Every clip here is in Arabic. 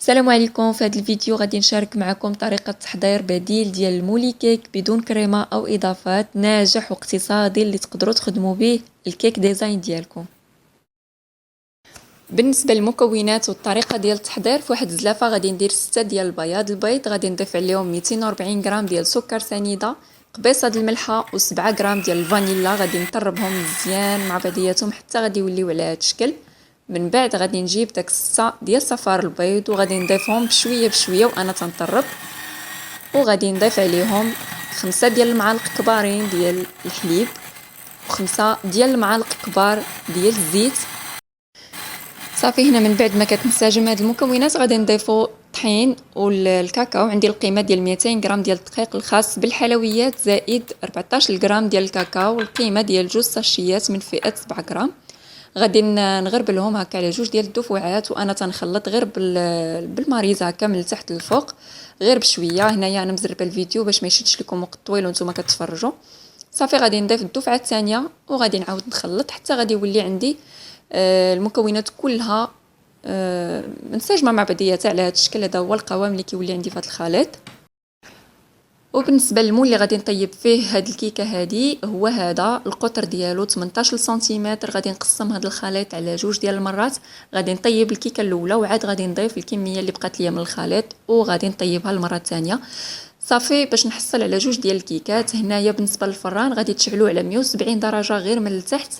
السلام عليكم. في هذا الفيديو غادي نشارك معكم طريقة تحضير بديل ديال المولي كيك بدون كريمة او اضافات، ناجح واقتصادي اللي تقدروا تخدموا به الكيك ديزاين ديالكم. بالنسبه للمكونات والطريقه ديال التحضير، في واحد الزلافه غادي ندير 6 ديال البيض غادي نضيف عليهم 240 غرام ديال سكر سنيده، قبيصه د الملحه و7 غرام ديال الفانيلا. غادي نطربهم مزيان مع بعضياتهم حتى غادي يوليو على هذا الشكل. من بعد غادي نجيب داك 6 ديال صفار البيض وغادي نضيفهم بشويه بشويه وانا تنطرب، وغادي نضيف عليهم 5 ديال المعالق كبارين ديال الحليب و5 ديال المعالق كبار ديال الزيت. صافي هنا من بعد ما كتنسجم هاد المكونات غادي نضيفو الطحين والكاكاو. عندي القيمه ديال 200 غرام ديال الدقيق الخاص بالحلويات زائد 14 غرام ديال الكاكاو، والقيمه ديال 2 ساشيات من فئه 7 غرام. غادي نغربلهم هكا على 2 ديال الدفعات وانا تنخلط غير بالماريز هكا من التحت للفوق غير بشويه. هنايا انا مزربه الفيديو باش ما يشدش لكم وقت طويل وانتم كتفرجوا. صافي غادي نضيف الدفعه الثانيه وغادي نعاود نخلط حتى غادي يولي عندي المكونات كلها منسجمه مع بعضياتها على هذا الشكل. هذا هو القوام اللي كيولي عندي في هذا الخليط. وبالنسبه للمول اللي غادي نطيب فيه هاد الكيكه هادي، هو هذا القطر ديالو 18 سنتيمتر. غادي نقسم هذا الخليط على 2 ديال المرات. غادي نطيب الكيكه الاولى وعاد غادي نضيف الكميه اللي بقات ليا من الخليط وغادي نطيبها المره الثانيه. صافي باش نحصل على 2 ديال الكيكات. هنايا بالنسبه للفران غادي تشعلوه على 170 درجه غير من التحت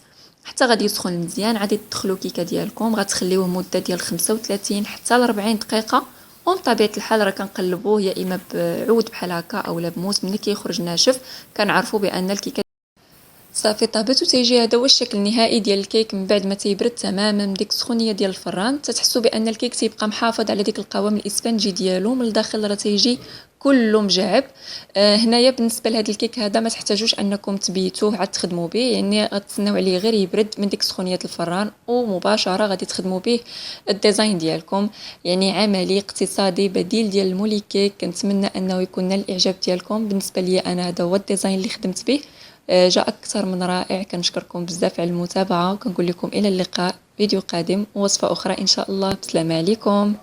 حتى غادي يسخن مزيان. غادي تدخلوا كيكه ديالكم غتخليوه مده ديال 35 حتى ل 40 دقيقه، وبطبيعه الحال راه كنقلبوه يا اما بعود بحال هكا اولا بموس. ملي كيخرج ناشف كنعرفوا بان الكيكه صافي طابت وتيجي. هذا هو الشكل النهائي ديال الكيك من بعد ما تيبرد تماما من ديك السخونيه ديال الفران. تتحسوا بان الكيك تيبقى محافظ على ديك القوام الاسفنجي ديالو، من الداخل راه تيجي كله مجعب. هنايا بالنسبه لهذا الكيك هذا ما تحتاجوش انكم تبيتوه عاد تخدموا به، يعني غتسناو عليه غير يبرد من ديك سخونيه الفران ومباشره غادي تخدموا به الديزاين ديالكم. يعني عملي اقتصادي بديل ديال المولي كيك. كنتمنى انه يكون نال الاعجاب ديالكم. بالنسبه لي انا هذا هو الديزاين اللي خدمت به، جاء أكثر من رائع. كنشكركم بزاف على المتابعة وكنقول لكم إلى اللقاء فيديو قادم ووصفة أخرى إن شاء الله. بسلام عليكم.